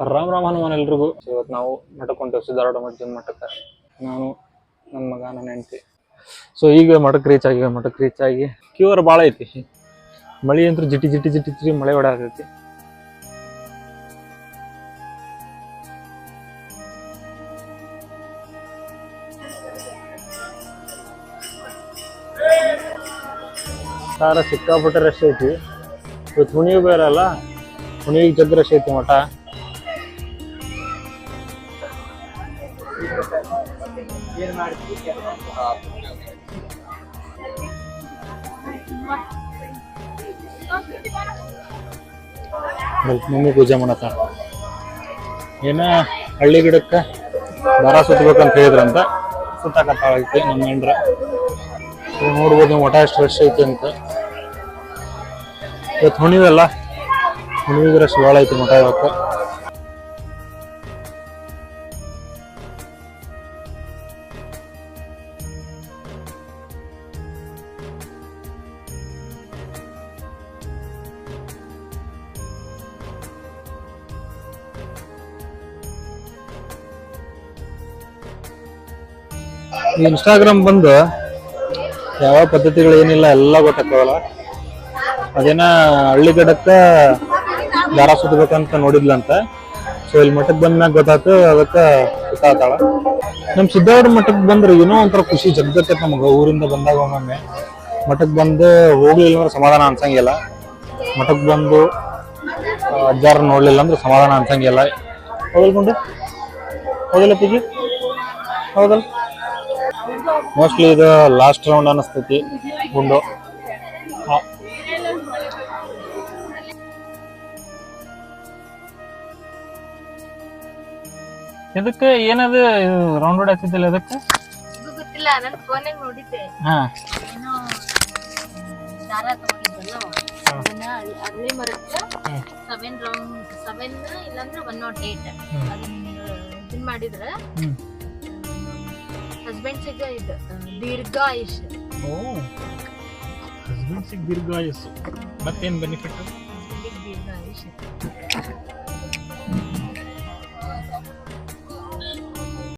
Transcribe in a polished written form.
ರಾಮ್ ರಾಮ್ ಹನುಮಾನ್ ಎಲ್ರಿಗೂ. ಇವತ್ತು ನಾವು ಮಠಕ್ಕೆ ಹೊಂಟೇವೆ, ಸಿದ್ಧಾರೂಢ ಮಠದ ಮಠಕ್ಕೆ. ನಾನು, ನನ್ನ ಮಗ, ನನ್ನ ಹೆಂಡತಿ. ಸೊ ಈಗ ಮಠಕ್ಕೆ ರೀಚ್ ಆಗಿ ಕ್ಯೂರ್ ಭಾಳ ಐತಿ. ಮಳೆ ಅಂತೂ ಜಿಟಿ ಜಿಟಿ ಜಿಟಿ ಜಿಟಿ ಮಳೆ ಹೊಡೆಯತೈತಿ. ಸಾರ ಸಿಕ್ಕಾಪಟ್ಟೆ ರಶ್ ಐತಿ. ಇವತ್ತು ಹುಣಿವು ಬೇರೆ ಅಲ್ಲ, ಹುಣಿವಿಗೆ ಜಗ್ ರಶ್ ಐತಿ ಮಠ. ಮಮ್ಮಿ ಪೂಜೆ ಮಾಡತ್ತ. ಏನ ಹಳ್ಳಿ ಗಿಡಕ್ಕೆ ದಾರ ಸುತ್ತಬೇಕಂತ ಹೇಳಿದ್ರಂತ, ಸುತ್ತಾಕತ್ತಾಳೈತಿ ನಮ್ಮ ಹೆಂಡ್ರ. ನೋಡ್ಬೋದು ಮಠ ಎಷ್ಟು ರಶ್ ಐತಿ ಅಂತ. ಇವತ್ತು ಹುಣಿವೆಲ್ಲ, ಹುಣಿವಿಗೆ ರಶ್ ಭಾಳ ಐತಿ ಮಠ ಇವತ್ತು. ಈ ಇನ್ಸ್ಟಾಗ್ರಾಮ್ ಬಂದು ಯಾವ ಪದ್ಧತಿಗಳು ಏನಿಲ್ಲ ಎಲ್ಲ ಗೊತ್ತಾಗ್ತಾವಲ್ಲ. ಅದೇನ ಹಳ್ಳಿ ಗಿಡಕ್ಕ ದಾರ ಸುತ್ತಬೇಕಂತ ನೋಡಿದ್ಲಂತ. ಸೊ ಇಲ್ಲಿ ಮಠಕ್ಕೆ ಬಂದ್ಮ್ಯಾಗ ಗೊತ್ತಾಯ್ತು, ಅದಕ್ಕೆ ಸುತ್ತಾತಾಳ. ನಮ್ ಸಿದ್ಧಾರೂಢ ಮಠಕ್ಕೆ ಬಂದ್ರೆ ಏನೋ ಒಂಥರ ಖುಷಿ ಜಗ್ಗತ್ತೈತೆ ನಮಗ. ಊರಿಂದ ಬಂದಾಗ ಒಮ್ಮೊಮ್ಮೆ ಮಠಕ್ಕೆ ಬಂದು ಹೋಗ್ಲಿಲ್ಲ ಅಂದ್ರೆ ಸಮಾಧಾನ ಅನ್ಸಂಗಿಲ್ಲ. ಮಠಕ್ಕೆ ಬಂದು ಅಜ್ಜಾರ ನೋಡ್ಲಿಲ್ಲ ಅಂದ್ರೆ ಸಮಾಧಾನ ಅನ್ಸಂಗಿಲ್ಲ. ಹೌದಲ್ಕೊಂಡು ಹೌದಲ್ಲ ಪೂಜೆ? ಹೌದಲ್ಲ? ಮೋಸ್ಟ್ಲಿ ಇದು ಲಾಸ್ಟ್ ರೌಂಡ್ ಅನಿಸ್ತೈತಿ ಗುಂಡು. ಇದಕ್ಕೆ ಏನದು ರೌಂಡ್ ರೋಡ್ ಆಗ್ತಿದ್ದಿಲ್ಲ? ಅದಕ್ಕೆ ಗೊತ್ತಿಲ್ಲ, ನನ್ನ ಫೋನಾಗ ನೋಡಿದ್ದೆ. ಏನೋ ದಾರ ತಗೊಂಡಿದ್ದಲ್ಲ, ಅದನ್ನ ಅರಳಿ ಮರಕ್ಕೆ 7 ಇಲ್ಲಾಂದ್ರೆ 108 ಅದನ್ನ ಇದನ್ ಮಾಡಿದ್ರೆ ಹಸ್ಬೆಂಡ್ ಸಿಗ ಇದು ದೀರ್ಘಾಯುಷ್. ಹಸ್ಬೆಂಡ್ ಸಿಗ್ ದೀರ್ಘಾಯುಷ್. ಮತ್ತೇನ್ ಬೆನಿಫಿಟ್? ದೀರ್ಘಾಯುಷ್.